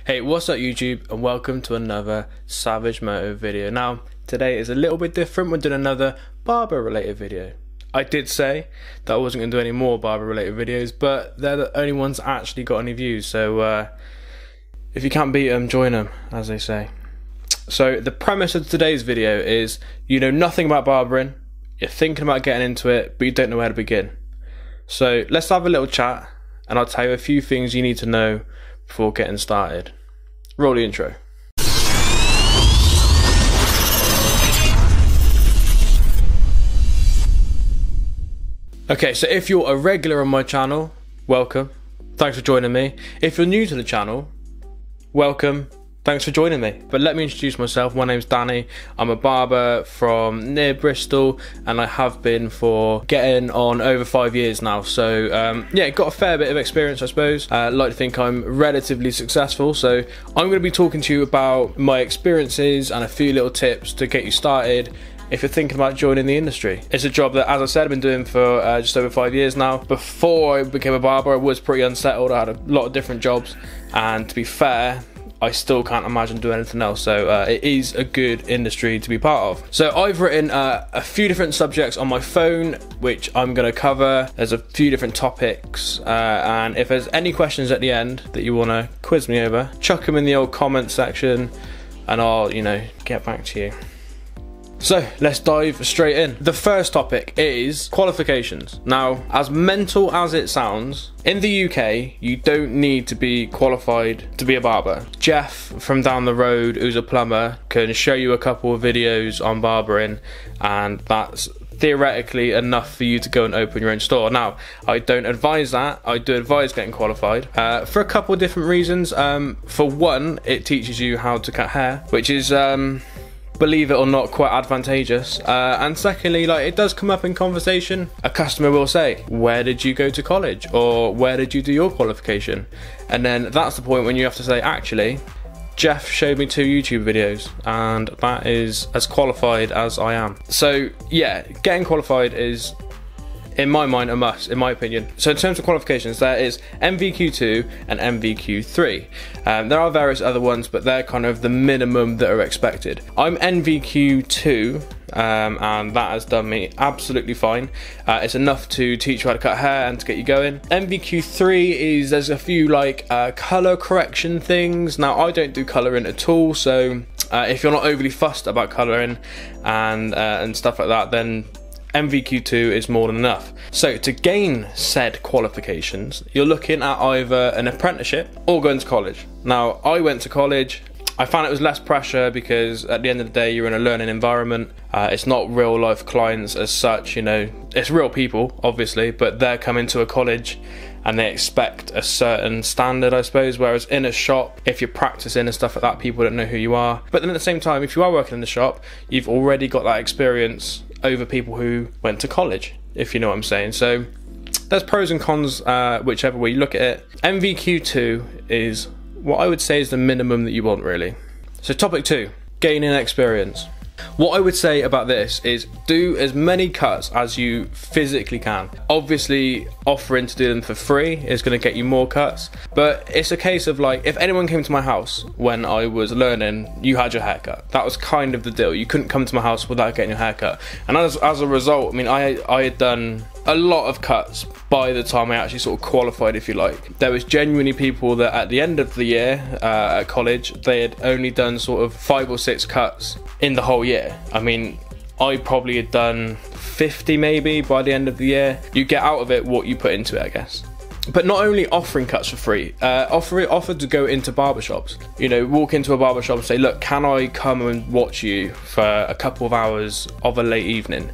Hey, what's up YouTube, and welcome to another Savage Moto video. Now, today is a little bit different. We're doing another barber related video. I did say that I wasn't going to do any more barber related videos, but they're the only ones that actually got any views. So if you can't beat them, join them, as they say. So the premise of today's video is you know nothing about barbering, you're thinking about getting into it, but you don't know where to begin. So let's have a little chat, and I'll tell you a few things you need to know before getting started. Roll the intro. Okay, so if you're a regular on my channel, welcome. Thanks for joining me. If you're new to the channel, welcome. Thanks for joining me. But let me introduce myself. My name's Danny. I'm a barber from near Bristol, and I have been for getting on over 5 years now. So yeah, got a fair bit of experience, I suppose. Like to think I'm relatively successful. So I'm going to be talking to you about my experiences and a few little tips to get you started if you're thinking about joining the industry. It's a job that, as I said, I've been doing for just over 5 years now. Before I became a barber, I was pretty unsettled. I had a lot of different jobs, and to be fair, I still can't imagine doing anything else. So it is a good industry to be part of. So I've written a few different subjects on my phone, which I'm going to cover. There's a few different topics, and if there's any questions at the end that you want to quiz me over, chuck them in the old comment section, and I'll, get back to you. So let's dive straight in. The first topic is qualifications. Now, as mental as it sounds, in the UK, you don't need to be qualified to be a barber. Jeff from down the road, who's a plumber, can show you a couple of videos on barbering, and that's theoretically enough for you to go and open your own store. Now, I don't advise that. I do advise getting qualified for a couple of different reasons. For one, it teaches you how to cut hair, which is believe it or not, quite advantageous. And secondly, it does come up in conversation. A customer will say, where did you go to college? Or where did you do your qualification? And then that's the point when you have to say, actually, Jeff showed me 2 YouTube videos, and that is as qualified as I am. So yeah, getting qualified is, in my mind, a must, in my opinion. So in terms of qualifications, there is NVQ2 and NVQ3. There are various other ones, but they're kind of the minimum that are expected. I'm NVQ2, and that has done me absolutely fine. It's enough to teach you how to cut hair and to get you going. NVQ3 is, there's a few colour correction things. Now, I don't do colouring at all, so if you're not overly fussed about colouring and stuff like that, then NVQ2 is more than enough. So to gain said qualifications, you're looking at either an apprenticeship or going to college. Now, I went to college. I found it was less pressure because at the end of the day, you're in a learning environment. It's not real life clients as such, it's real people, obviously, but they're coming to a college and they expect a certain standard, I suppose, whereas in a shop, if you're practicing and stuff like that, people don't know who you are. But then at the same time, if you are working in the shop, you've already got that experience over people who went to college, if you know what I'm saying. So there's pros and cons, whichever way you look at it. NVQ2 is what I would say is the minimum that you want, really. So topic 2, gaining experience. What I would say about this is do as many cuts as you physically can. Obviously, offering to do them for free is going to get you more cuts, but it's a case of if anyone came to my house when I was learning, you had your haircut. That was kind of the deal. You couldn't come to my house without getting your haircut. And as a result, I had done a lot of cuts by the time I actually sort of qualified, if you like. There was genuinely people that at the end of the year at college, they had only done sort of 5 or 6 cuts in the whole year. I probably had done 50 maybe by the end of the year. You get out of it what you put into it, I guess. But not only offering cuts for free, offer to go into barbershops. Walk into a barbershop and say, look, can I come and watch you for a couple of hours of a late evening?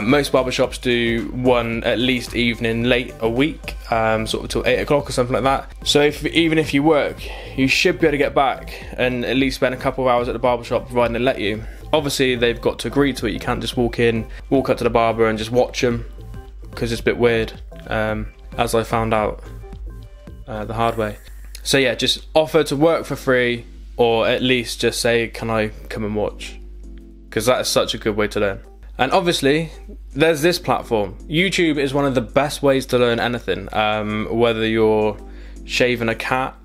Most barbershops do one at least evening late a week, sort of till 8 o'clock or something like that. So even if you work, you should be able to get back and at least spend a couple of hours at the barbershop, providing they let you. Obviously, they've got to agree to it. You can't just walk up to the barber and just watch them, because it's a bit weird, as I found out the hard way. So yeah, just offer to work for free, or at least just say, can I come and watch? Because that is such a good way to learn. And obviously, there's this platform. YouTube is one of the best ways to learn anything, whether you're shaving a cat,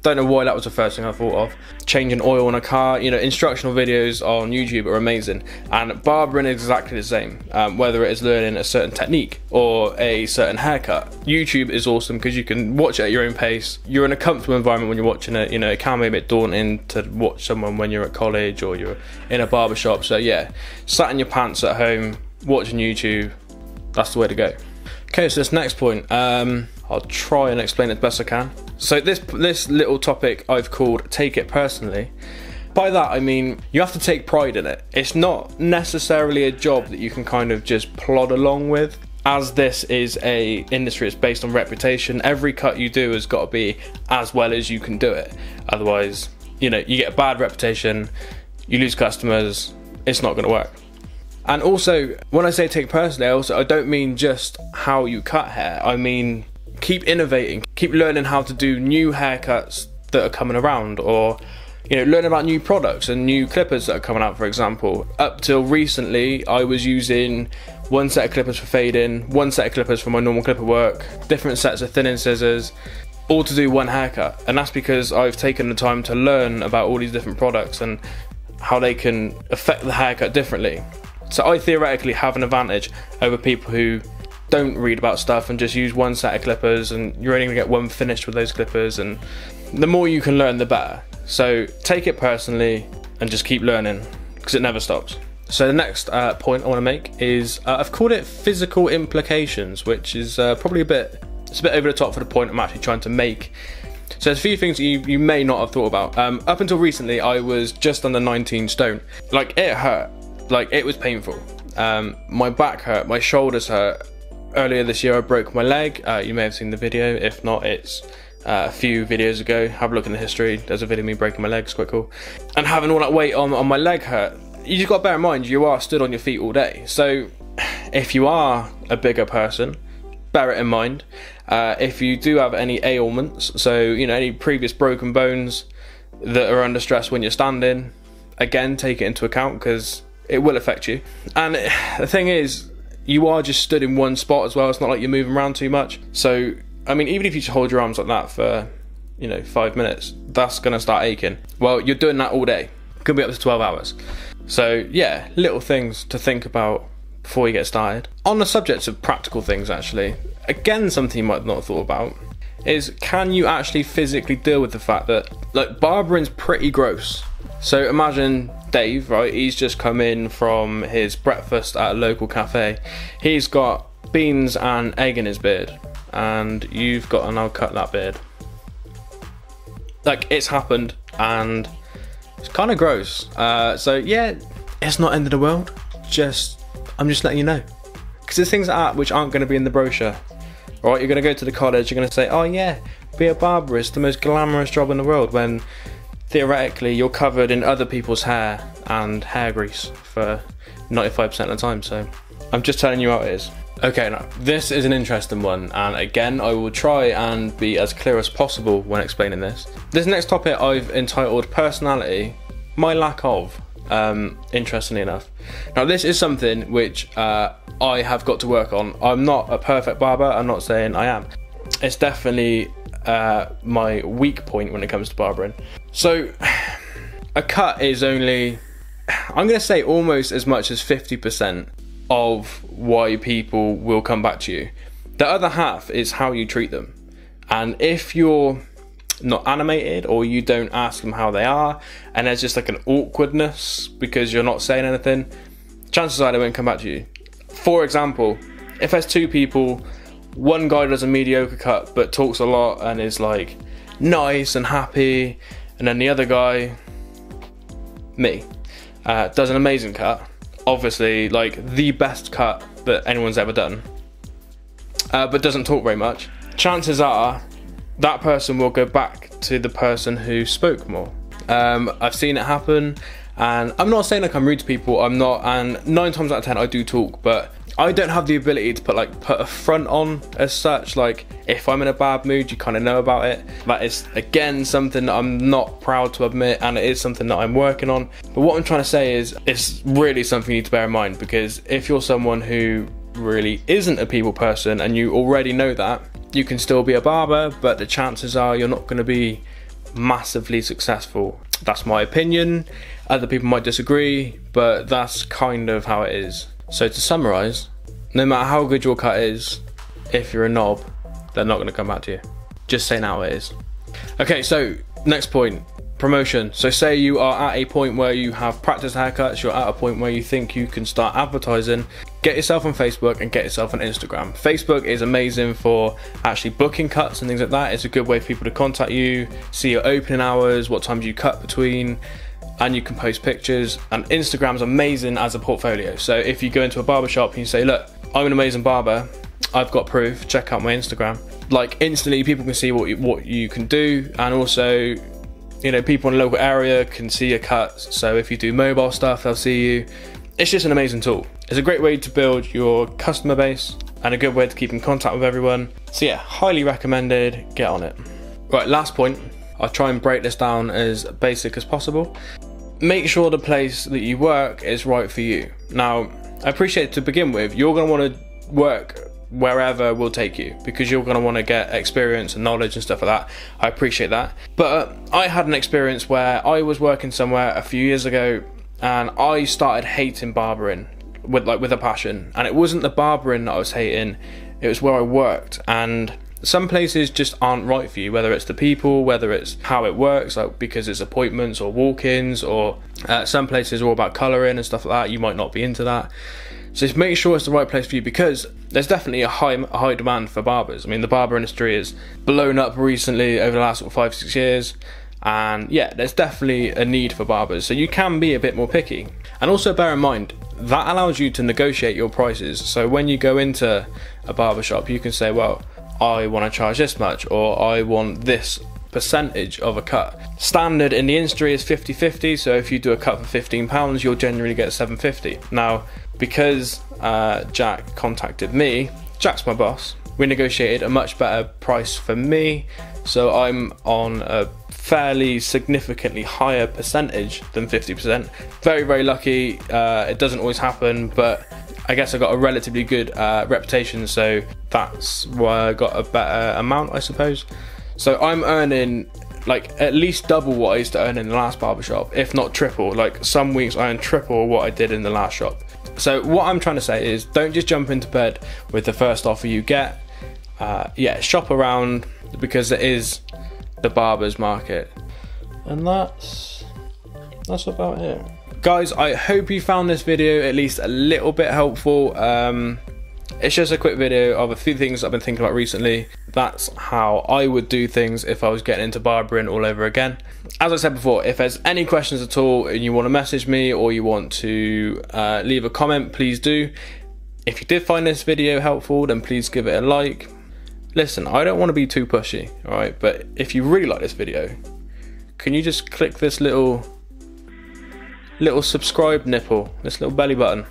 Don't know why that was the first thing I thought of. Changing oil in a car, you know, instructional videos on YouTube are amazing. And barbering is exactly the same, whether it is learning a certain technique or a certain haircut. YouTube is awesome because you can watch it at your own pace. You're in a comfortable environment when you're watching it. You know, it can be a bit daunting to watch someone when you're at college or you're in a barber shop. So yeah, sat in your pants at home, watching YouTube, that's the way to go. Okay, so this next point, I'll try and explain it as best I can. So this little topic I've called Take It Personally. By that I mean you have to take pride in it. It's not necessarily a job that you can kind of just plod along with. As this is a industry that's based on reputation, every cut you do has got to be as well as you can do it. Otherwise, you know, you get a bad reputation, you lose customers, it's not going to work. And also, when I say take it personally, I don't mean just how you cut hair. I mean, keep innovating, keep learning how to do new haircuts that are coming around, or, you know, learn about new products and new clippers that are coming out, for example. Up till recently, I was using one set of clippers for fading, one set of clippers for my normal clipper work, different sets of thinning scissors, all to do one haircut. And that's because I've taken the time to learn about all these different products and how they can affect the haircut differently. So I theoretically have an advantage over people who don't read about stuff and just use one set of clippers, and you're only going to get one finished with those clippers, and the more you can learn the better. So take it personally and just keep learning, because it never stops. So the next point I want to make is I've called it physical implications, which is probably it's a bit over the top for the point I'm actually trying to make. So there's a few things you may not have thought about. Up until recently I was just under 19 stone. Like, it hurt. Like, it was painful. My back hurt, my shoulders hurt. Earlier this year I broke my leg. You may have seen the video. If not, it's a few videos ago. Have a look in the history. There's a video of me breaking my leg. It's quite cool. And having all that weight on my leg hurt. You just got to bear in mind, you are stood on your feet all day. So if you are a bigger person, bear it in mind. If you do have any ailments, so, you know, any previous broken bones that are under stress when you're standing, again, take it into account, because it will affect you. And the thing is, you are just stood in one spot as well. It's not like you're moving around too much. So, I mean, even if you just hold your arms like that for, you know, 5 minutes, that's going to start aching. Well, you're doing that all day. It could be up to 12 hours. So, yeah, little things to think about before you get started. On the subject of practical things, actually, again, something you might not have thought about is, can you actually physically deal with the fact that, like, barbering's pretty gross. So imagine Dave, right? He's just come in from his breakfast at a local cafe. He's got beans and egg in his beard, and you've got to now cut that beard. Like, it's happened, and it's kind of gross. So yeah, it's not end of the world. I'm just letting you know, because there's things like that which aren't going to be in the brochure. Right? You're going to go to the college. You're going to say, "Oh yeah, be a barber. It's the most glamorous job in the world," when theoretically you're covered in other people's hair and hair grease for 95% of the time. So I'm just telling you how it is. Okay, now this is an interesting one, and again I will try and be as clear as possible when explaining this. This next topic I've entitled Personality, My Lack Of, interestingly enough. Now this is something which I have got to work on. I'm not a perfect barber, I'm not saying I am. It's definitely my weak point when it comes to barbering. So a cut is only, I'm going to say, almost as much as 50% of why people will come back to you. The other half is how you treat them. And if you're not animated, or you don't ask them how they are, and there's just like an awkwardness because you're not saying anything, chances are they won't come back to you. For example, if there's two people, one guy does a mediocre cut but talks a lot and is like nice and happy, and then the other guy, me, does an amazing cut, obviously like the best cut that anyone's ever done, but doesn't talk very much, chances are that person will go back to the person who spoke more. I've seen it happen, and I'm not saying like I'm rude to people, I'm not, and 9 times out of 10 I do talk, but I don't have the ability to put a front on as such. Like, if I'm in a bad mood, you kind of know about it. That is, again, something that I'm not proud to admit, and it is something that I'm working on. But what I'm trying to say is, it's really something you need to bear in mind, because if you're someone who really isn't a people person and you already know that, you can still be a barber, but the chances are you're not going to be massively successful. That's my opinion. Other people might disagree, but that's kind of how it is. So to summarize, no matter how good your cut is, if you're a knob, they're not going to come back to you. Just saying how it is. Okay, so next point, promotion. So say you are at a point where you have practiced haircuts, you're at a point where you think you can start advertising, get yourself on Facebook and get yourself on Instagram. Facebook is amazing for actually booking cuts and things like that. It's a good way for people to contact you, see your opening hours, what times you cut between, and you can post pictures. And Instagram's amazing as a portfolio. So if you go into a barber shop and you say, look, I'm an amazing barber, I've got proof, check out my Instagram. Like instantly people can see what you can do, and also, you know, people in the local area can see your cuts. So if you do mobile stuff, they'll see you. It's just an amazing tool. It's a great way to build your customer base and a good way to keep in contact with everyone. So yeah, highly recommended, get on it. Right, last point. I'll try and break this down as basic as possible. Make sure the place that you work is right for you. Now, I appreciate to begin with, you're gonna wanna work wherever will take you, because you're going to want to get experience and knowledge and stuff like that. I appreciate that. But I had an experience where I was working somewhere a few years ago and I started hating barbering with a passion. And it wasn't the barbering that I was hating, it was where I worked. And some places just aren't right for you, whether it's the people, whether it's how it works, like because it's appointments or walk-ins, or some places are all about colouring and stuff like that. You might not be into that. So just make sure it's the right place for you, because there's definitely a high demand for barbers. I mean, the barber industry has blown up recently over the last 5-6 years, and yeah, there's definitely a need for barbers. So you can be a bit more picky, and also bear in mind that allows you to negotiate your prices. So when you go into a barber shop, you can say, well, I want to charge this much, or I want this percentage of a cut. Standard in the industry is 50-50, so if you do a cut for £15, you'll generally get $7.50. Now, because Jack contacted me, Jack's my boss, we negotiated a much better price for me, so I'm on a fairly significantly higher percentage than 50%. Very, very lucky. It doesn't always happen, but I guess I got a relatively good reputation, so that's why I got a better amount, I suppose. So I'm earning like at least double what I used to earn in the last barbershop, if not triple. Like some weeks I earn triple what I did in the last shop. So what I'm trying to say is, don't just jump into bed with the first offer you get. Yeah, shop around, because it is the barber's market. And that's about it. Guys, I hope you found this video at least a little bit helpful. It's just a quick video of a few things I've been thinking about recently. That's how I would do things if I was getting into barbering all over again. As I said before, if there's any questions at all and you want to message me or you want to leave a comment, please do. If you did find this video helpful, then please give it a like. Listen, I don't want to be too pushy, alright? But if you really like this video, can you just click this little subscribe nipple, this little belly button?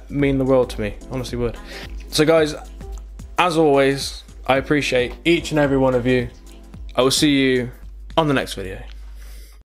Mean the world to me, honestly would. So guys, as always, I appreciate each and every one of you. I will see you on the next video.